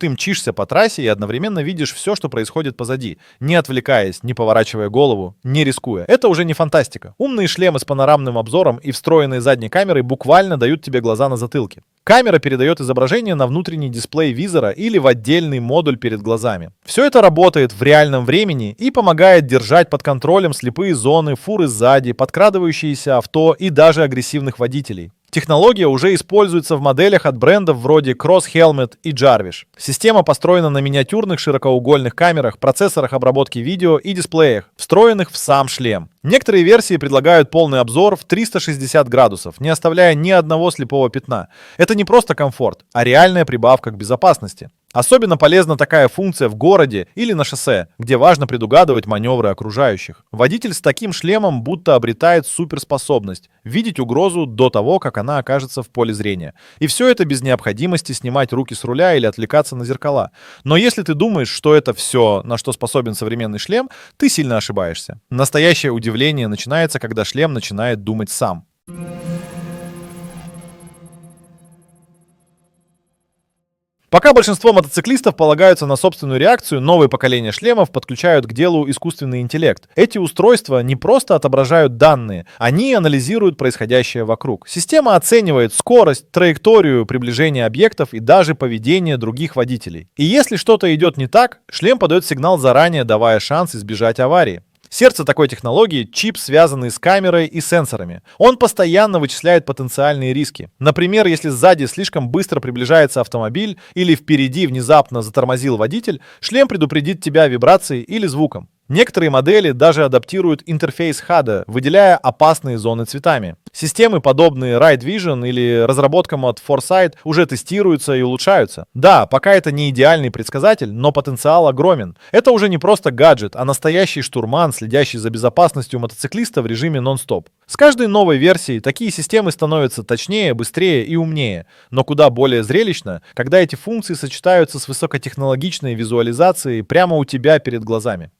Ты мчишься по трассе и одновременно видишь все, что происходит позади, не отвлекаясь, не поворачивая голову, не рискуя. Это уже не фантастика. Умные шлемы с панорамным обзором и встроенной задней камерой буквально дают тебе глаза на затылке. Камера передает изображение на внутренний дисплей визора или в отдельный модуль перед глазами. Все это работает в реальном времени и помогает держать под контролем слепые зоны, фуры сзади, подкрадывающиеся авто и даже агрессивных водителей. Технология уже используется в моделях от брендов вроде Cross Helmet и Jarvis. Система построена на миниатюрных широкоугольных камерах, процессорах обработки видео и дисплеях, встроенных в сам шлем. Некоторые версии предлагают полный обзор в 360 градусов, не оставляя ни одного слепого пятна. Это не просто комфорт, а реальная прибавка к безопасности. Особенно полезна такая функция в городе или на шоссе, где важно предугадывать маневры окружающих. Водитель с таким шлемом будто обретает суперспособность видеть угрозу до того, как она окажется в поле зрения. И все это без необходимости снимать руки с руля или отвлекаться на зеркала. Но если ты думаешь, что это все, на что способен современный шлем, ты сильно ошибаешься. Настоящее удивление начинается, когда шлем начинает думать сам. Пока большинство мотоциклистов полагаются на собственную реакцию, новые поколения шлемов подключают к делу искусственный интеллект. Эти устройства не просто отображают данные, они анализируют происходящее вокруг. Система оценивает скорость, траекторию приближения объектов и даже поведение других водителей. И если что-то идет не так, шлем подает сигнал заранее, давая шанс избежать аварии. Сердце такой технологии — чип, связанный с камерой и сенсорами. Он постоянно вычисляет потенциальные риски. Например, если сзади слишком быстро приближается автомобиль или впереди внезапно затормозил водитель, шлем предупредит тебя вибрацией или звуком. Некоторые модели даже адаптируют интерфейс HUD, выделяя опасные зоны цветами. Системы, подобные Ride Vision или разработкам от Foresight, уже тестируются и улучшаются. Да, пока это не идеальный предсказатель, но потенциал огромен. Это уже не просто гаджет, а настоящий штурман, следящий за безопасностью мотоциклиста в режиме нон-стоп. С каждой новой версией такие системы становятся точнее, быстрее и умнее, но куда более зрелищно, когда эти функции сочетаются с высокотехнологичной визуализацией прямо у тебя перед глазами.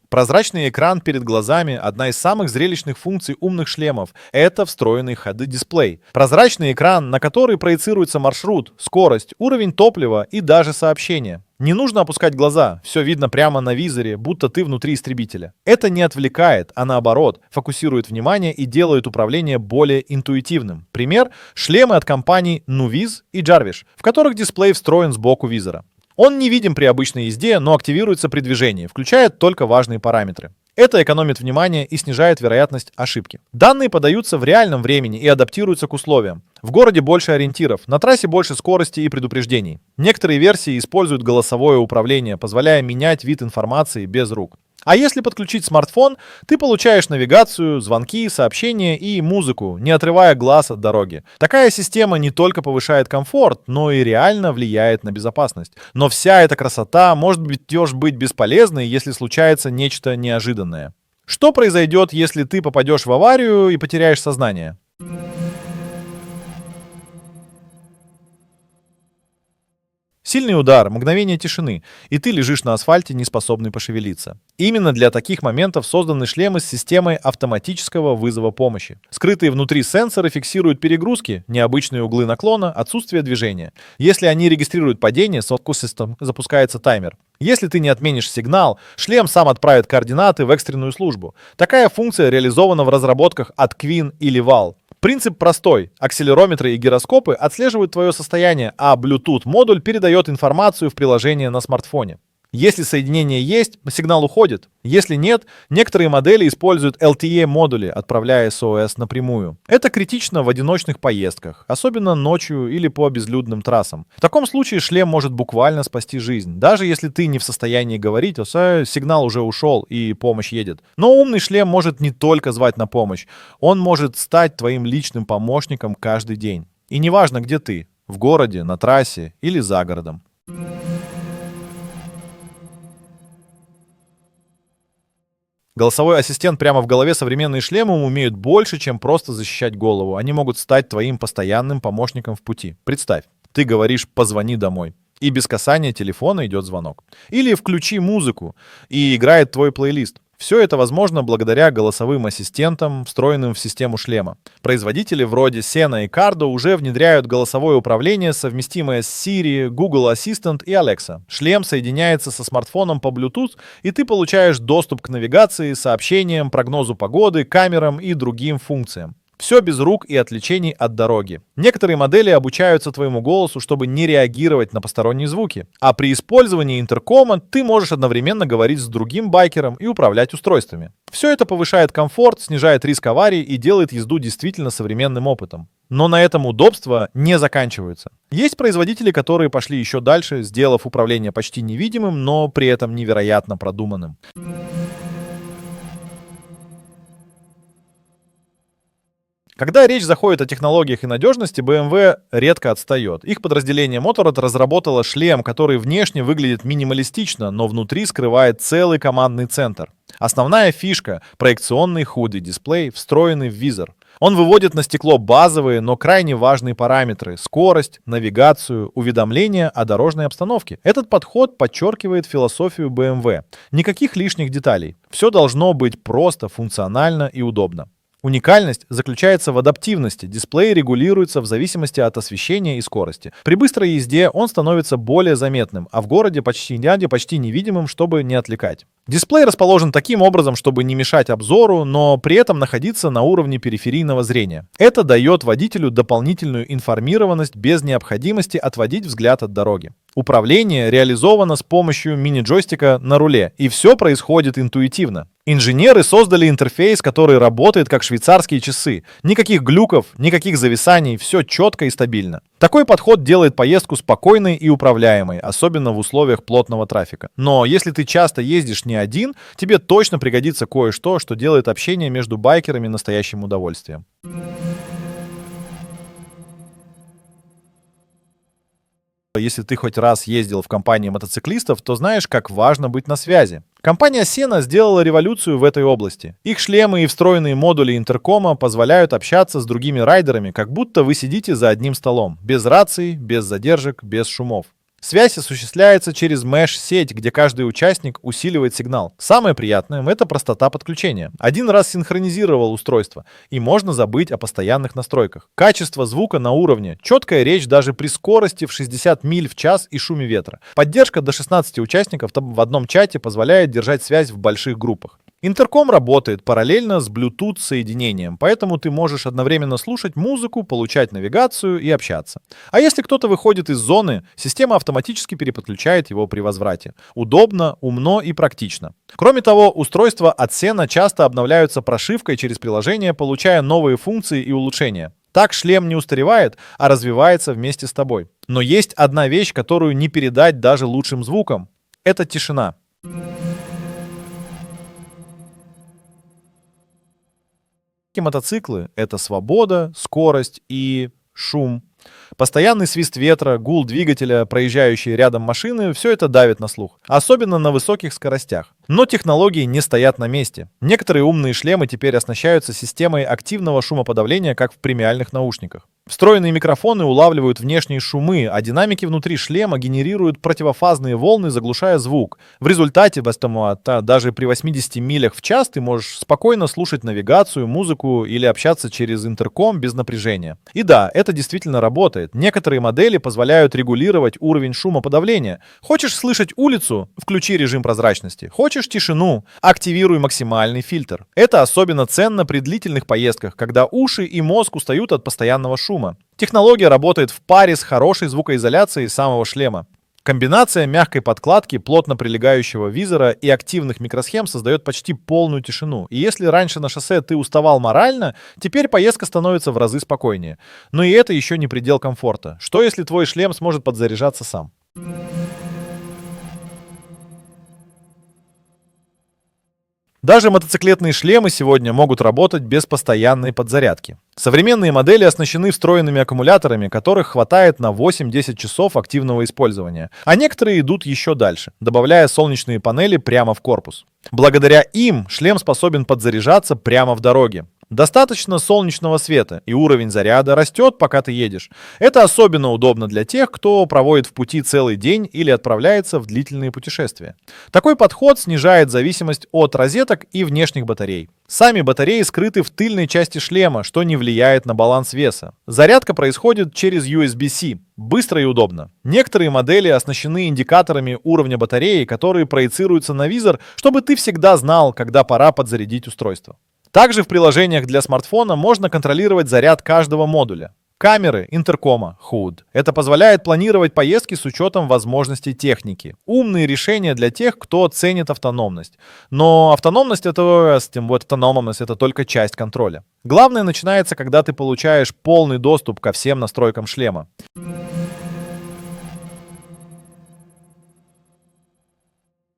Прозрачный экран перед глазами — одна из самых зрелищных функций умных шлемов. Это встроенный HD-дисплей. Прозрачный экран, на который проецируется маршрут, скорость, уровень топлива и даже сообщения. Не нужно опускать глаза, все видно прямо на визоре, будто ты внутри истребителя. Это не отвлекает, а наоборот, фокусирует внимание и делает управление более интуитивным. Пример — шлемы от компаний Nuviz и Jarvis, в которых дисплей встроен сбоку визора. Он не видим при обычной езде, но активируется при движении, включает только важные параметры. Это экономит внимание и снижает вероятность ошибки. Данные подаются в реальном времени и адаптируются к условиям. В городе больше ориентиров, на трассе больше скорости и предупреждений. Некоторые версии используют голосовое управление, позволяя менять вид информации без рук. А если подключить смартфон, ты получаешь навигацию, звонки, сообщения и музыку, не отрывая глаз от дороги. Такая система не только повышает комфорт, но и реально влияет на безопасность. Но вся эта красота может быть бесполезной, если случается нечто неожиданное. Что произойдет, если ты попадешь в аварию и потеряешь сознание? Сильный удар, мгновение тишины, и ты лежишь на асфальте, не способный пошевелиться. Именно для таких моментов созданы шлемы с системой автоматического вызова помощи. Скрытые внутри сенсоры фиксируют перегрузки, необычные углы наклона, отсутствие движения. Если они регистрируют падение, запускается таймер. Если ты не отменишь сигнал, шлем сам отправит координаты в экстренную службу. Такая функция реализована в разработках от Quinn или Val. Принцип простой. Акселерометры и гироскопы отслеживают твое состояние, а Bluetooth-модуль передает информацию в приложение на смартфоне. Если соединение есть, сигнал уходит. Если нет, некоторые модели используют LTE-модули, отправляя SOS напрямую. Это критично в одиночных поездках, особенно ночью или по безлюдным трассам. В таком случае шлем может буквально спасти жизнь, даже если ты не в состоянии говорить, сигнал уже ушел и помощь едет. Но умный шлем может не только звать на помощь, он может стать твоим личным помощником каждый день. И неважно, где ты — в городе, на трассе или за городом. Голосовой ассистент прямо в голове. Современные шлемы умеют больше, чем просто защищать голову. Они могут стать твоим постоянным помощником в пути. Представь, ты говоришь «позвони домой», и без касания телефона идет звонок. Или «включи музыку», и играет твой плейлист. Все это возможно благодаря голосовым ассистентам, встроенным в систему шлема. Производители вроде Sena и Cardo уже внедряют голосовое управление, совместимое с Siri, Google Assistant и Alexa. Шлем соединяется со смартфоном по Bluetooth, и ты получаешь доступ к навигации, сообщениям, прогнозу погоды, камерам и другим функциям. Все без рук и отвлечений от дороги. Некоторые модели обучаются твоему голосу, чтобы не реагировать на посторонние звуки. А при использовании интеркома ты можешь одновременно говорить с другим байкером и управлять устройствами. Все это повышает комфорт, снижает риск аварий и делает езду действительно современным опытом. Но на этом удобства не заканчиваются. Есть производители, которые пошли еще дальше, сделав управление почти невидимым, но при этом невероятно продуманным. Когда речь заходит о технологиях и надежности, BMW редко отстает. Их подразделение Motorrad разработало шлем, который внешне выглядит минималистично, но внутри скрывает целый командный центр. Основная фишка — проекционный HUD-дисплей, встроенный в визор. Он выводит на стекло базовые, но крайне важные параметры — скорость, навигацию, уведомления о дорожной обстановке. Этот подход подчеркивает философию BMW. Никаких лишних деталей. Все должно быть просто, функционально и удобно. Уникальность заключается в адаптивности. Дисплей регулируется в зависимости от освещения и скорости. При быстрой езде он становится более заметным, а в городе почти невидимым, чтобы не отвлекать. Дисплей расположен таким образом, чтобы не мешать обзору, но при этом находиться на уровне периферийного зрения. Это дает водителю дополнительную информированность без необходимости отводить взгляд от дороги. Управление реализовано с помощью мини-джойстика на руле, и все происходит интуитивно. Инженеры создали интерфейс, который работает как швейцарские часы. Никаких глюков, никаких зависаний, все четко и стабильно. Такой подход делает поездку спокойной и управляемой, особенно в условиях плотного трафика. Но если ты часто ездишь не один, тебе точно пригодится кое-что, что делает общение между байкерами настоящим удовольствием. Если ты хоть раз ездил в компании мотоциклистов, то знаешь, как важно быть на связи. Компания Sena сделала революцию в этой области. Их шлемы и встроенные модули интеркома позволяют общаться с другими райдерами, как будто вы сидите за одним столом. Без раций, без задержек, без шумов. Связь осуществляется через меш-сеть, где каждый участник усиливает сигнал. Самое приятное — это простота подключения. Один раз синхронизировал устройство, и можно забыть о постоянных настройках. Качество звука на уровне, четкая речь даже при скорости в 60 миль в час и шуме ветра. Поддержка до 16 участников в одном чате позволяет держать связь в больших группах. Интерком работает параллельно с Bluetooth-соединением, поэтому ты можешь одновременно слушать музыку, получать навигацию и общаться. А если кто-то выходит из зоны, система автоматически переподключает его при возврате. Удобно, умно и практично. Кроме того, устройства от Sena часто обновляются прошивкой через приложение, получая новые функции и улучшения. Так шлем не устаревает, а развивается вместе с тобой. Но есть одна вещь, которую не передать даже лучшим звуком. Это тишина. Мотоциклы — это свобода, скорость и шум. Постоянный свист ветра, гул двигателя, проезжающие рядом машины — все это давит на слух, особенно на высоких скоростях. Но технологии не стоят на месте. Некоторые умные шлемы теперь оснащаются системой активного шумоподавления, как в премиальных наушниках. Встроенные микрофоны улавливают внешние шумы, а динамики внутри шлема генерируют противофазные волны, заглушая звук. В результате, даже при 80 милях в час ты можешь спокойно слушать навигацию, музыку или общаться через интерком без напряжения. И да, это действительно работает. Некоторые модели позволяют регулировать уровень шумоподавления. Хочешь слышать улицу? Включи режим прозрачности. Хочешь тишину? Активируй максимальный фильтр. Это особенно ценно при длительных поездках, когда уши и мозг устают от постоянного шума. Технология работает в паре с хорошей звукоизоляцией самого шлема. Комбинация мягкой подкладки, плотно прилегающего визора и активных микросхем создает почти полную тишину. И если раньше на шоссе ты уставал морально, теперь поездка становится в разы спокойнее. Но и это еще не предел комфорта. Что если твой шлем сможет подзаряжаться сам? Даже мотоциклетные шлемы сегодня могут работать без постоянной подзарядки. Современные модели оснащены встроенными аккумуляторами, которых хватает на 8-10 часов активного использования. А некоторые идут еще дальше, добавляя солнечные панели прямо в корпус. Благодаря им шлем способен подзаряжаться прямо в дороге. Достаточно солнечного света, и уровень заряда растет, пока ты едешь. Это особенно удобно для тех, кто проводит в пути целый день или отправляется в длительные путешествия. Такой подход снижает зависимость от розеток и внешних батарей. Сами батареи скрыты в тыльной части шлема, что не влияет на баланс веса. Зарядка происходит через USB-C. Быстро и удобно. Некоторые модели оснащены индикаторами уровня батареи, которые проецируются на визор, чтобы ты всегда знал, когда пора подзарядить устройство. Также в приложениях для смартфона можно контролировать заряд каждого модуля. Камеры, интеркома, HUD. Это позволяет планировать поездки с учетом возможностей техники. Умные решения для тех, кто ценит автономность. Но автономность это только часть контроля. Главное начинается, когда ты получаешь полный доступ ко всем настройкам шлема.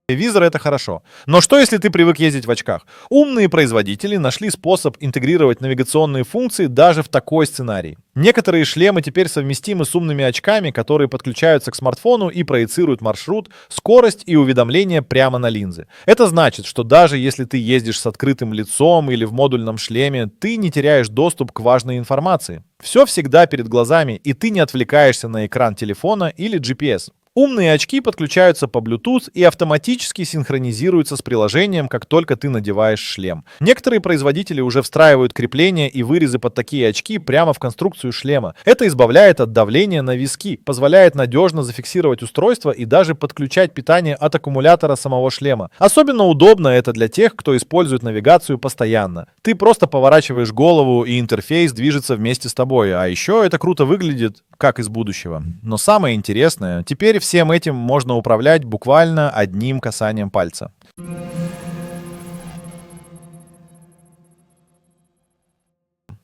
Визор — это хорошо. Но что, если ты привык ездить в очках? Умные производители нашли способ интегрировать навигационные функции даже в такой сценарий. Некоторые шлемы теперь совместимы с умными очками, которые подключаются к смартфону и проецируют маршрут, скорость и уведомления прямо на линзы. Это значит, что даже если ты ездишь с открытым лицом или в модульном шлеме, ты не теряешь доступ к важной информации. Все всегда перед глазами, и ты не отвлекаешься на экран телефона или GPS. Умные очки подключаются по Bluetooth и автоматически синхронизируются с приложением, как только ты надеваешь шлем. Некоторые производители уже встраивают крепления и вырезы под такие очки прямо в конструкцию шлема. Это избавляет от давления на виски, позволяет надежно зафиксировать устройство и даже подключать питание от аккумулятора самого шлема. Особенно удобно это для тех, кто использует навигацию постоянно. Ты просто поворачиваешь голову, и интерфейс движется вместе с тобой. А еще это круто выглядит, как из будущего. Но самое интересное, теперь всем этим можно управлять буквально одним касанием пальца.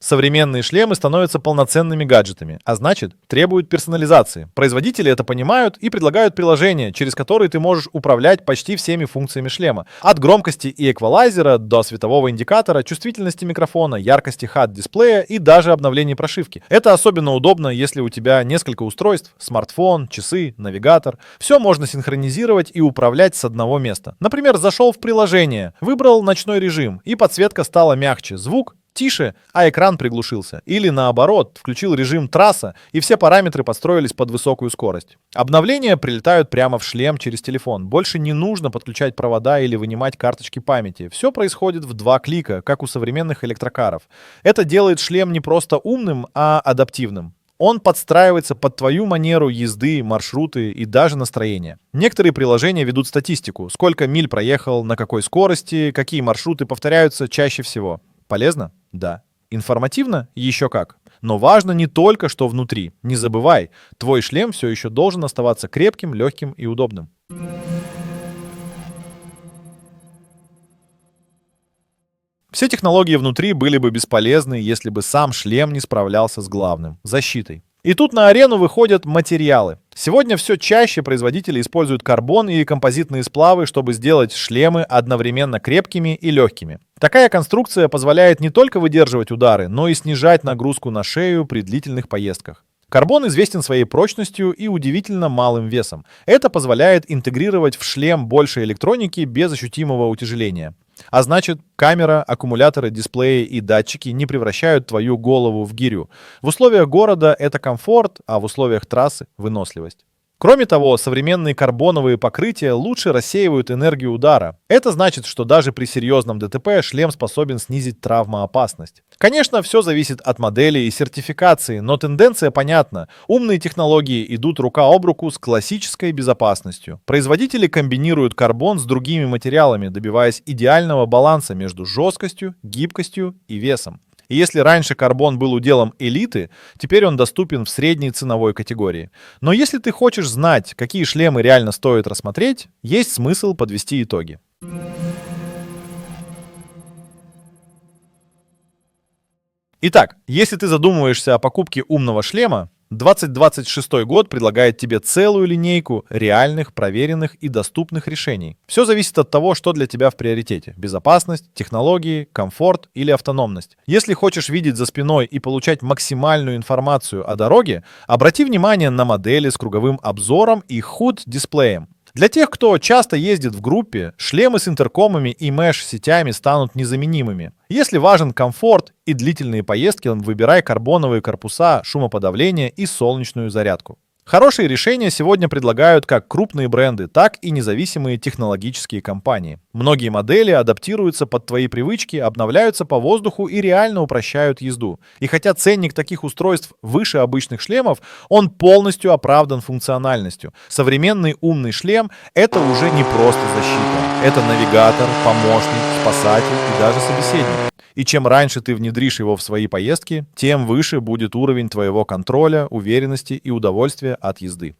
Современные шлемы становятся полноценными гаджетами, а значит, требуют персонализации. Производители это понимают и предлагают приложения, через которые ты можешь управлять почти всеми функциями шлема. От громкости и эквалайзера до светового индикатора, чувствительности микрофона, яркости HUD-дисплея и даже обновления прошивки. Это особенно удобно, если у тебя несколько устройств, смартфон, часы, навигатор. Все можно синхронизировать и управлять с одного места. Например, зашел в приложение, выбрал ночной режим, и подсветка стала мягче, звук тише, а экран приглушился. Или наоборот, включил режим трасса, и все параметры подстроились под высокую скорость. Обновления прилетают прямо в шлем через телефон. Больше не нужно подключать провода или вынимать карточки памяти. Все происходит в 2 клика, как у современных электрокаров. Это делает шлем не просто умным, а адаптивным. Он подстраивается под твою манеру езды, маршруты и даже настроение. Некоторые приложения ведут статистику, сколько миль проехал, на какой скорости, какие маршруты повторяются чаще всего. Полезно? Да. Информативно? Еще как. Но важно не только, что внутри. Не забывай, твой шлем все еще должен оставаться крепким, легким и удобным. Все технологии внутри были бы бесполезны, если бы сам шлем не справлялся с главным — защитой. И тут на арену выходят материалы. Сегодня все чаще производители используют карбон и композитные сплавы, чтобы сделать шлемы одновременно крепкими и легкими. Такая конструкция позволяет не только выдерживать удары, но и снижать нагрузку на шею при длительных поездках. Карбон известен своей прочностью и удивительно малым весом. Это позволяет интегрировать в шлем больше электроники без ощутимого утяжеления. А значит, камера, аккумуляторы, дисплеи и датчики не превращают твою голову в гирю. В условиях города это комфорт, а в условиях трассы — выносливость. Кроме того, современные карбоновые покрытия лучше рассеивают энергию удара. Это значит, что даже при серьезном ДТП шлем способен снизить травмоопасность. Конечно, все зависит от модели и сертификации, но тенденция понятна. Умные технологии идут рука об руку с классической безопасностью. Производители комбинируют карбон с другими материалами, добиваясь идеального баланса между жесткостью, гибкостью и весом. И если раньше карбон был уделом элиты, теперь он доступен в средней ценовой категории. Но если ты хочешь знать, какие шлемы реально стоит рассмотреть, есть смысл подвести итоги. Итак, если ты задумываешься о покупке умного шлема, 2026 год предлагает тебе целую линейку реальных, проверенных и доступных решений. Все зависит от того, что для тебя в приоритете. Безопасность, технологии, комфорт или автономность. Если хочешь видеть за спиной и получать максимальную информацию о дороге, обрати внимание на модели с круговым обзором и HUD-дисплеем. Для тех, кто часто ездит в группе, шлемы с интеркомами и меш-сетями станут незаменимыми. Если важен комфорт и длительные поездки, выбирай карбоновые корпуса, шумоподавление и солнечную зарядку. Хорошие решения сегодня предлагают как крупные бренды, так и независимые технологические компании. Многие модели адаптируются под твои привычки, обновляются по воздуху и реально упрощают езду. И хотя ценник таких устройств выше обычных шлемов, он полностью оправдан функциональностью. Современный умный шлем — это уже не просто защита. Это навигатор, помощник, спасатель и даже собеседник. И чем раньше ты внедришь его в свои поездки, тем выше будет уровень твоего контроля, уверенности и удовольствия от езды.